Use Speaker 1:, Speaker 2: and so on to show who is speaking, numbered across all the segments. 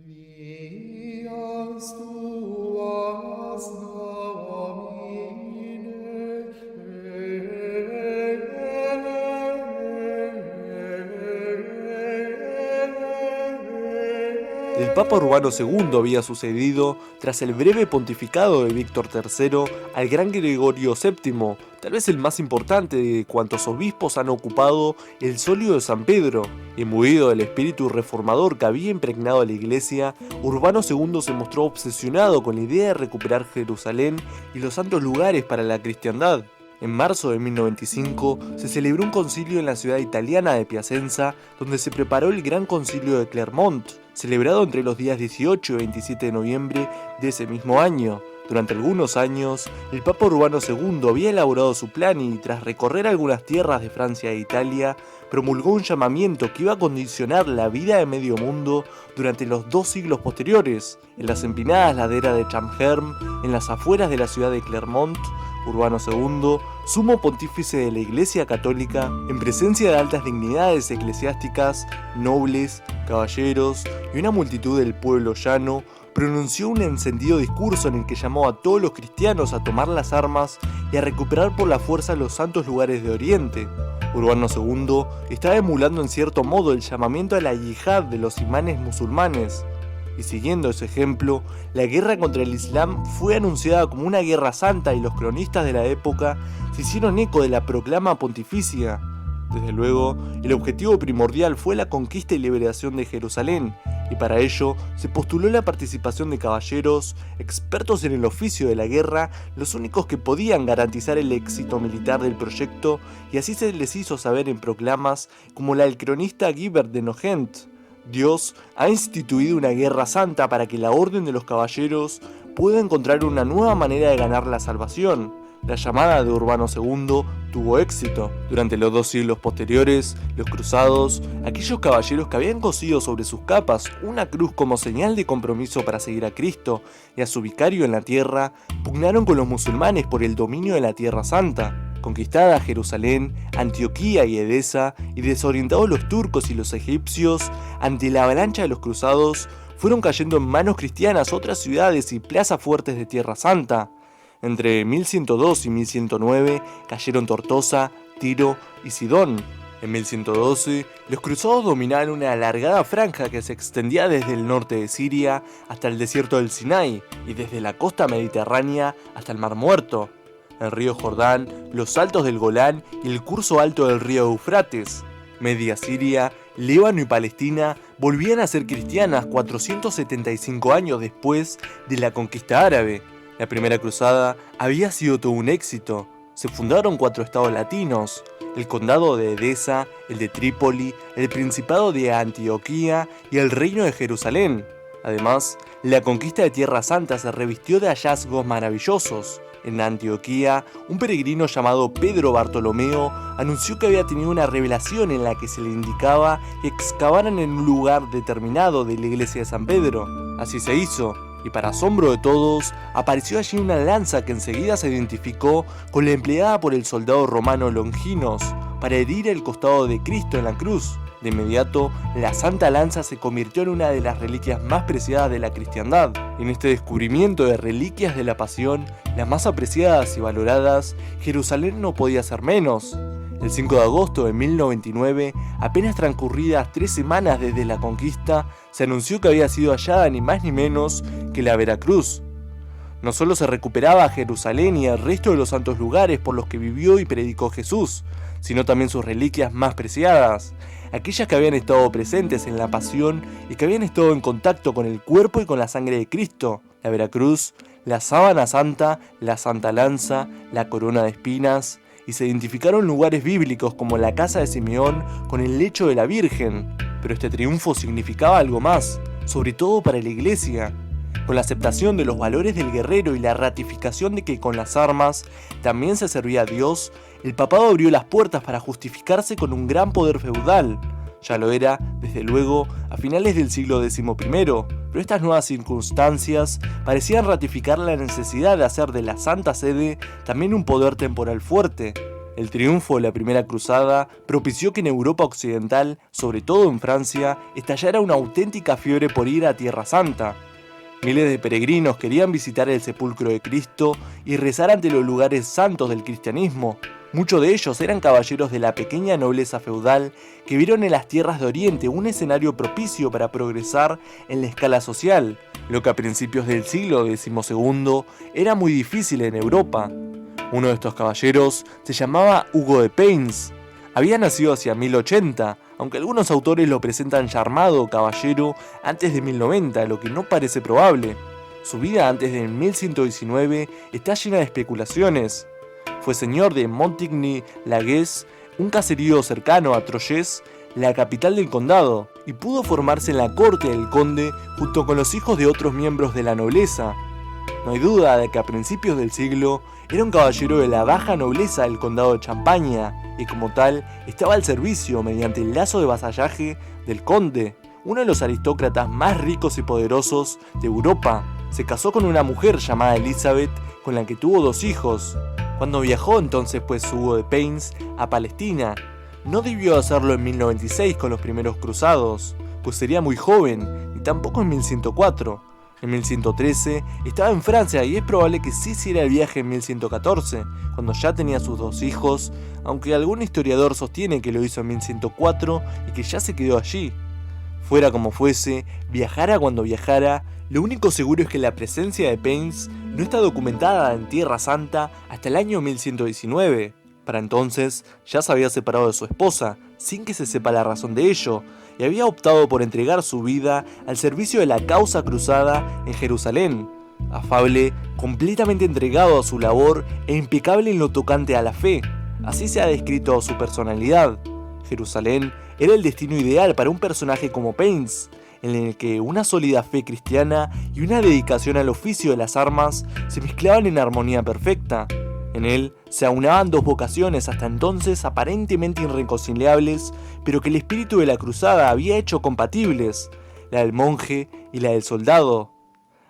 Speaker 1: Vias tuas Domine,
Speaker 2: El Papa Urbano II había sucedido, tras el breve pontificado de Víctor III, al gran Gregorio VII, tal vez el más importante de cuantos obispos han ocupado el solio de San Pedro. Imbuido del espíritu reformador que había impregnado a la Iglesia, Urbano II se mostró obsesionado con la idea de recuperar Jerusalén y los santos lugares para la cristiandad. En marzo de 1095 se celebró un concilio en la ciudad italiana de Piacenza, donde se preparó el Gran Concilio de Clermont, celebrado entre los días 18 y 27 de noviembre de ese mismo año. Durante algunos años, el Papa Urbano II había elaborado su plan y, tras recorrer algunas tierras de Francia e Italia, promulgó un llamamiento que iba a condicionar la vida de medio mundo durante los 2 siglos posteriores. En las empinadas laderas de Chamherm, en las afueras de la ciudad de Clermont, Urbano II, sumo pontífice de la Iglesia Católica, en presencia de altas dignidades eclesiásticas, nobles, caballeros y una multitud del pueblo llano, pronunció un encendido discurso en el que llamó a todos los cristianos a tomar las armas y a recuperar por la fuerza los santos lugares de Oriente. Urbano II estaba emulando en cierto modo el llamamiento a la yihad de los imanes musulmanes. Y siguiendo ese ejemplo, la guerra contra el Islam fue anunciada como una guerra santa y los cronistas de la época se hicieron eco de la proclama pontificia. Desde luego, el objetivo primordial fue la conquista y liberación de Jerusalén, y para ello se postuló la participación de caballeros, expertos en el oficio de la guerra, los únicos que podían garantizar el éxito militar del proyecto, y así se les hizo saber en proclamas como la del cronista Guibert de Nogent. Dios ha instituido una guerra santa para que la orden de los caballeros pueda encontrar una nueva manera de ganar la salvación. La llamada de Urbano II tuvo éxito. Durante los 2 siglos posteriores, los cruzados, aquellos caballeros que habían cosido sobre sus capas una cruz como señal de compromiso para seguir a Cristo y a su vicario en la tierra, pugnaron con los musulmanes por el dominio de la Tierra Santa. Conquistada Jerusalén, Antioquía y Edesa, y desorientados los turcos y los egipcios, ante la avalancha de los cruzados, fueron cayendo en manos cristianas otras ciudades y plazas fuertes de Tierra Santa. Entre 1102 y 1109 cayeron Tortosa, Tiro y Sidón. En 1112, los cruzados dominaron una alargada franja que se extendía desde el norte de Siria hasta el desierto del Sinai y desde la costa mediterránea hasta el Mar Muerto. El río Jordán, los altos del Golán y el curso alto del río Eufrates. Media Siria, Líbano y Palestina volvían a ser cristianas 475 años después de la conquista árabe. La primera cruzada había sido todo un éxito. Se fundaron 4 estados latinos: el condado de Edesa, el de Trípoli, el principado de Antioquía y el reino de Jerusalén. Además, la conquista de Tierra Santa se revistió de hallazgos maravillosos. En Antioquía, un peregrino llamado Pedro Bartolomeo anunció que había tenido una revelación en la que se le indicaba que excavaran en un lugar determinado de la iglesia de San Pedro. Así se hizo, y para asombro de todos, apareció allí una lanza que enseguida se identificó con la empleada por el soldado romano Longinos para herir el costado de Cristo en la cruz. De inmediato, la Santa Lanza se convirtió en una de las reliquias más preciadas de la cristiandad. En este descubrimiento de reliquias de la Pasión, las más apreciadas y valoradas, Jerusalén no podía ser menos. El 5 de agosto de 1099, apenas transcurridas 3 semanas desde la conquista, se anunció que había sido hallada ni más ni menos que la Veracruz. No solo se recuperaba a Jerusalén y el resto de los santos lugares por los que vivió y predicó Jesús, sino también sus reliquias más preciadas, aquellas que habían estado presentes en la Pasión y que habían estado en contacto con el cuerpo y con la sangre de Cristo: la Veracruz, la sábana santa, la Santa Lanza, la corona de espinas, y se identificaron lugares bíblicos como la casa de Simeón con el lecho de la Virgen. Pero este triunfo significaba algo más, sobre todo para la Iglesia. Con la aceptación de los valores del guerrero y la ratificación de que con las armas también se servía a Dios, el papado abrió las puertas para justificarse con un gran poder feudal. Ya lo era, desde luego, a finales del siglo XI, pero estas nuevas circunstancias parecían ratificar la necesidad de hacer de la Santa Sede también un poder temporal fuerte. El triunfo de la Primera Cruzada propició que en Europa occidental, sobre todo en Francia, estallara una auténtica fiebre por ir a Tierra Santa. Miles de peregrinos querían visitar el sepulcro de Cristo y rezar ante los lugares santos del cristianismo. Muchos de ellos eran caballeros de la pequeña nobleza feudal que vieron en las tierras de Oriente un escenario propicio para progresar en la escala social, lo que a principios del siglo XII era muy difícil en Europa. Uno de estos caballeros se llamaba Hugo de Payns. Había nacido hacia 1080, aunque algunos autores lo presentan ya armado caballero antes de 1090, lo que no parece probable. Su vida antes de 1119 está llena de especulaciones. Fue señor de Montigny-Lagues, un caserío cercano a Troyes, la capital del condado, y pudo formarse en la corte del conde junto con los hijos de otros miembros de la nobleza. No hay duda de que a principios del siglo era un caballero de la baja nobleza del condado de Champaña y como tal estaba al servicio mediante el lazo de vasallaje del conde, uno de los aristócratas más ricos y poderosos de Europa. Se casó con una mujer llamada Elizabeth con la que tuvo 2 hijos. Cuando viajó entonces Hugo de Payns a Palestina, no debió hacerlo en 1096 con los primeros cruzados, pues sería muy joven, y tampoco en 1104. En 1113 estaba en Francia y es probable que sí hiciera el viaje en 1114, cuando ya tenía sus 2 hijos, aunque algún historiador sostiene que lo hizo en 1104 y que ya se quedó allí. Fuera como fuese, viajara cuando viajara, lo único seguro es que la presencia de Payns no está documentada en Tierra Santa hasta el año 1119. Para entonces ya se había separado de su esposa, sin que se sepa la razón de ello, y había optado por entregar su vida al servicio de la causa cruzada en Jerusalén. Afable, completamente entregado a su labor e impecable en lo tocante a la fe. Así se ha descrito su personalidad. Jerusalén era el destino ideal para un personaje como Payns, en el que una sólida fe cristiana y una dedicación al oficio de las armas se mezclaban en armonía perfecta. En él se aunaban 2 vocaciones hasta entonces aparentemente irreconciliables, pero que el espíritu de la cruzada había hecho compatibles, la del monje y la del soldado.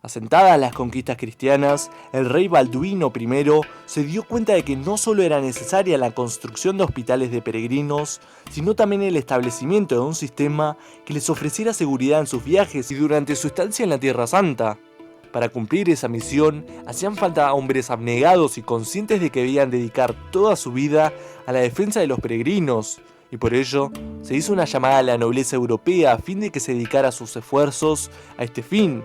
Speaker 2: Asentadas las conquistas cristianas, el rey Balduino I se dio cuenta de que no solo era necesaria la construcción de hospitales de peregrinos, sino también el establecimiento de un sistema que les ofreciera seguridad en sus viajes y durante su estancia en la Tierra Santa. Para cumplir esa misión, hacían falta hombres abnegados y conscientes de que debían dedicar toda su vida a la defensa de los peregrinos, y por ello se hizo una llamada a la nobleza europea a fin de que se dedicara sus esfuerzos a este fin.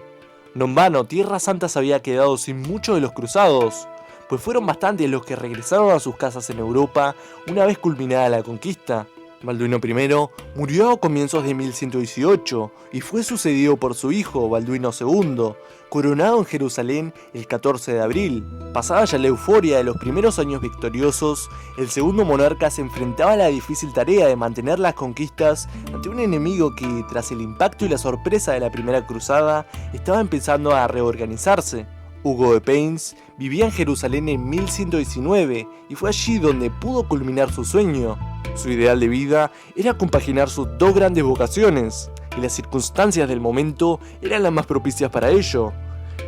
Speaker 2: No en vano, Tierra Santa se había quedado sin muchos de los cruzados, pues fueron bastantes los que regresaron a sus casas en Europa una vez culminada la conquista. Balduino I murió a comienzos de 1118 y fue sucedido por su hijo Balduino II, coronado en Jerusalén el 14 de abril. Pasada ya la euforia de los primeros años victoriosos, el segundo monarca se enfrentaba a la difícil tarea de mantener las conquistas ante un enemigo que, tras el impacto y la sorpresa de la primera cruzada, estaba empezando a reorganizarse. Hugo de Payns vivía en Jerusalén en 1119 y fue allí donde pudo culminar su sueño. Su ideal de vida era compaginar sus 2 grandes vocaciones, y las circunstancias del momento eran las más propicias para ello.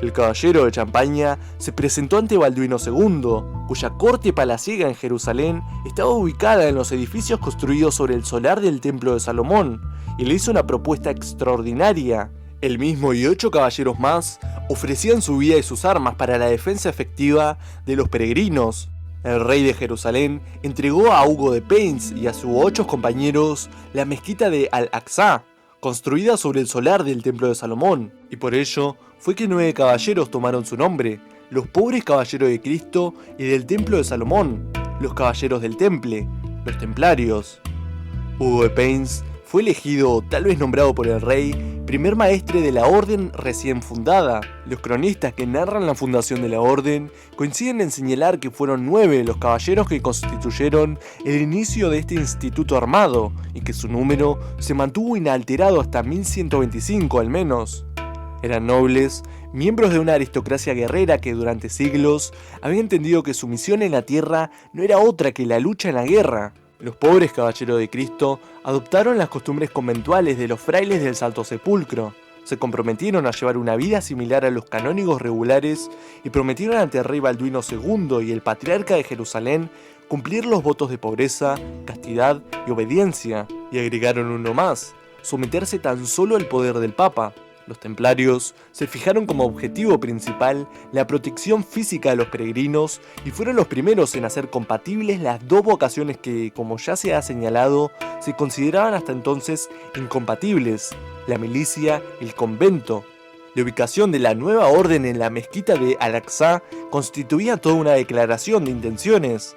Speaker 2: El caballero de Champaña se presentó ante Balduino II, cuya corte palaciega en Jerusalén estaba ubicada en los edificios construidos sobre el solar del Templo de Salomón, y le hizo una propuesta extraordinaria. Él mismo y 8 caballeros más ofrecían su vida y sus armas para la defensa efectiva de los peregrinos. El rey de Jerusalén entregó a Hugo de Payns y a sus 8 compañeros la mezquita de Al-Aqsa, construida sobre el solar del Templo de Salomón, y por ello fue que 9 caballeros tomaron su nombre, los pobres caballeros de Cristo y del Templo de Salomón, los caballeros del Temple, los templarios. Hugo de Payns fue elegido, tal vez nombrado por el rey, primer maestre de la orden recién fundada. Los cronistas que narran la fundación de la orden coinciden en señalar que fueron 9 los caballeros que constituyeron el inicio de este instituto armado, y que su número se mantuvo inalterado hasta 1125 al menos. Eran nobles, miembros de una aristocracia guerrera que durante siglos había entendido que su misión en la tierra no era otra que la lucha en la guerra. Los pobres caballeros de Cristo adoptaron las costumbres conventuales de los frailes del Santo Sepulcro, se comprometieron a llevar una vida similar a los canónigos regulares y prometieron ante el rey Balduino II y el patriarca de Jerusalén cumplir los votos de pobreza, castidad y obediencia, y agregaron uno más, someterse tan solo al poder del Papa. Los templarios se fijaron como objetivo principal la protección física de los peregrinos y fueron los primeros en hacer compatibles las dos vocaciones que, como ya se ha señalado, se consideraban hasta entonces incompatibles, la milicia y el convento. La ubicación de la nueva orden en la mezquita de Al-Aqsa constituía toda una declaración de intenciones.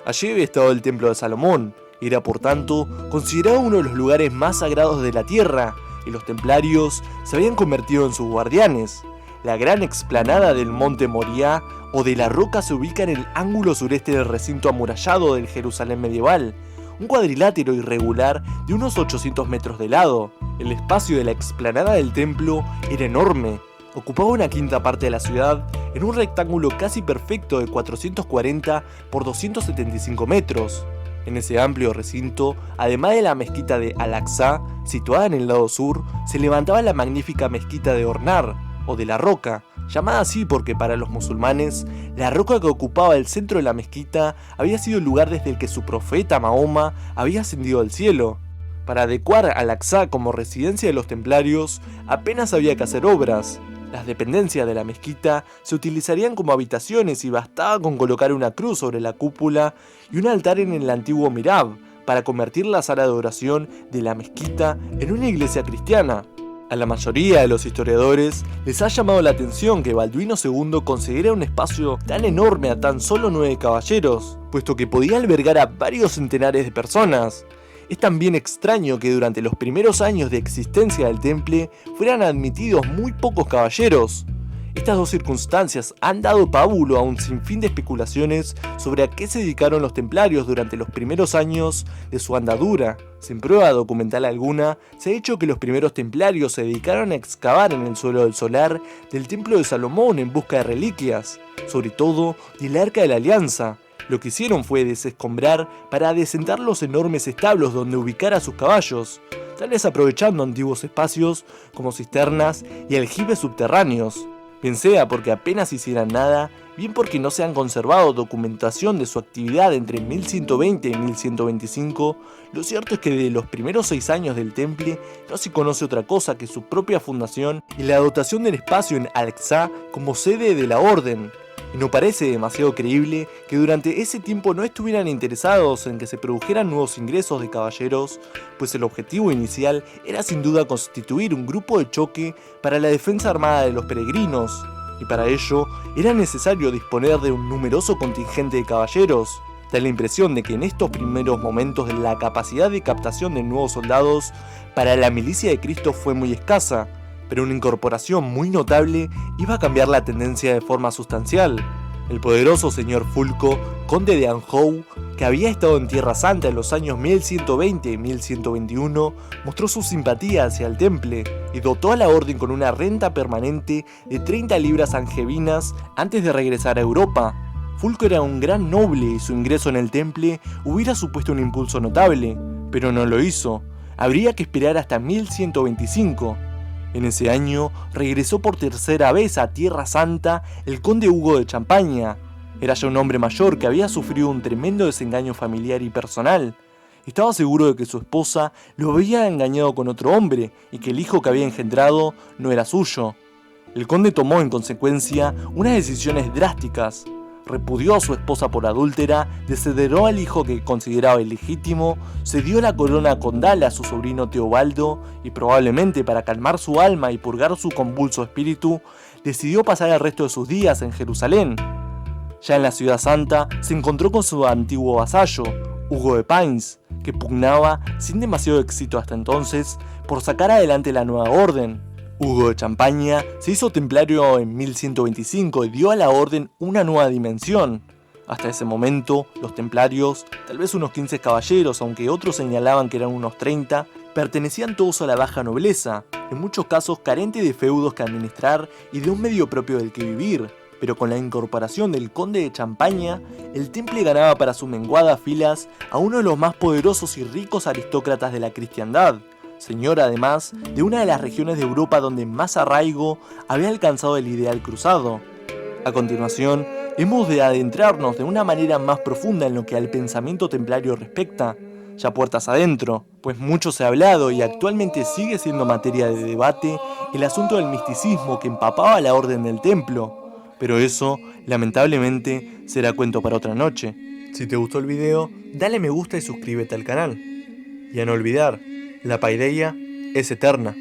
Speaker 2: Allí había estado el templo de Salomón, y era por tanto considerado uno de los lugares más sagrados de la tierra, y los templarios se habían convertido en sus guardianes. La gran explanada del monte Moriah o de la roca se ubica en el ángulo sureste del recinto amurallado del Jerusalén medieval, un cuadrilátero irregular de unos 800 metros de lado. El espacio de la explanada del templo era enorme, ocupaba una quinta parte de la ciudad en un rectángulo casi perfecto de 440 por 275 metros. En ese amplio recinto, además de la mezquita de Al-Aqsa, situada en el lado sur, se levantaba la magnífica mezquita de Ornar, o de la Roca, llamada así porque para los musulmanes, la roca que ocupaba el centro de la mezquita había sido el lugar desde el que su profeta Mahoma había ascendido al cielo. Para adecuar Al-Aqsa como residencia de los templarios, apenas había que hacer obras. Las dependencias de la mezquita se utilizarían como habitaciones y bastaba con colocar una cruz sobre la cúpula y un altar en el antiguo mihrab para convertir la sala de oración de la mezquita en una iglesia cristiana. A la mayoría de los historiadores les ha llamado la atención que Balduino II considera un espacio tan enorme a tan solo 9 caballeros, puesto que podía albergar a varios centenares de personas. Es también extraño que durante los primeros años de existencia del temple fueran admitidos muy pocos caballeros. Estas dos circunstancias han dado pábulo a un sinfín de especulaciones sobre a qué se dedicaron los templarios durante los primeros años de su andadura. Sin prueba documental alguna, se ha dicho que los primeros templarios se dedicaron a excavar en el suelo del solar del templo de Salomón en busca de reliquias, sobre todo del Arca de la Alianza. Lo que hicieron fue desescombrar para adecentar los enormes establos donde ubicar a sus caballos, tal vez aprovechando antiguos espacios como cisternas y aljibes subterráneos. Bien sea porque apenas hicieran nada, bien porque no se han conservado documentación de su actividad entre 1120 y 1125, lo cierto es que de los primeros 6 años del temple no se conoce otra cosa que su propia fundación y la dotación del espacio en Al-Aqsa como sede de la orden. Y no parece demasiado creíble que durante ese tiempo no estuvieran interesados en que se produjeran nuevos ingresos de caballeros, pues el objetivo inicial era sin duda constituir un grupo de choque para la defensa armada de los peregrinos, y para ello era necesario disponer de un numeroso contingente de caballeros. Da la impresión de que en estos primeros momentos la capacidad de captación de nuevos soldados para la milicia de Cristo fue muy escasa, pero una incorporación muy notable iba a cambiar la tendencia de forma sustancial. El poderoso señor Fulco, conde de Anjou, que había estado en Tierra Santa en los años 1120 y 1121, mostró su simpatía hacia el temple y dotó a la orden con una renta permanente de 30 libras angevinas antes de regresar a Europa. Fulco era un gran noble y su ingreso en el temple hubiera supuesto un impulso notable, pero no lo hizo. Habría que esperar hasta 1125. En ese año regresó por tercera vez a Tierra Santa el conde Hugo de Champaña. Era ya un hombre mayor que había sufrido un tremendo desengaño familiar y personal. Estaba seguro de que su esposa lo había engañado con otro hombre y que el hijo que había engendrado no era suyo. El conde tomó en consecuencia unas decisiones drásticas. Repudió a su esposa por adúltera, desheredó al hijo que consideraba ilegítimo, cedió la corona condal a su sobrino Teobaldo y probablemente para calmar su alma y purgar su convulso espíritu, decidió pasar el resto de sus días en Jerusalén. Ya en la ciudad santa se encontró con su antiguo vasallo, Hugo de Pines, que pugnaba, sin demasiado éxito hasta entonces, por sacar adelante la nueva orden. Hugo de Champaña se hizo templario en 1125 y dio a la orden una nueva dimensión. Hasta ese momento, los templarios, tal vez unos 15 caballeros, aunque otros señalaban que eran unos 30, pertenecían todos a la baja nobleza, en muchos casos carente de feudos que administrar y de un medio propio del que vivir. Pero con la incorporación del conde de Champaña, el temple ganaba para sus menguadas filas a uno de los más poderosos y ricos aristócratas de la cristiandad, señor además de una de las regiones de Europa donde más arraigo había alcanzado el ideal cruzado. A continuación, hemos de adentrarnos de una manera más profunda en lo que al pensamiento templario respecta, ya puertas adentro, pues mucho se ha hablado y actualmente sigue siendo materia de debate el asunto del misticismo que empapaba la orden del templo, pero eso, lamentablemente, será cuento para otra noche. Si te gustó el video, dale me gusta y suscríbete al canal. Y a no olvidar, la paideia es eterna.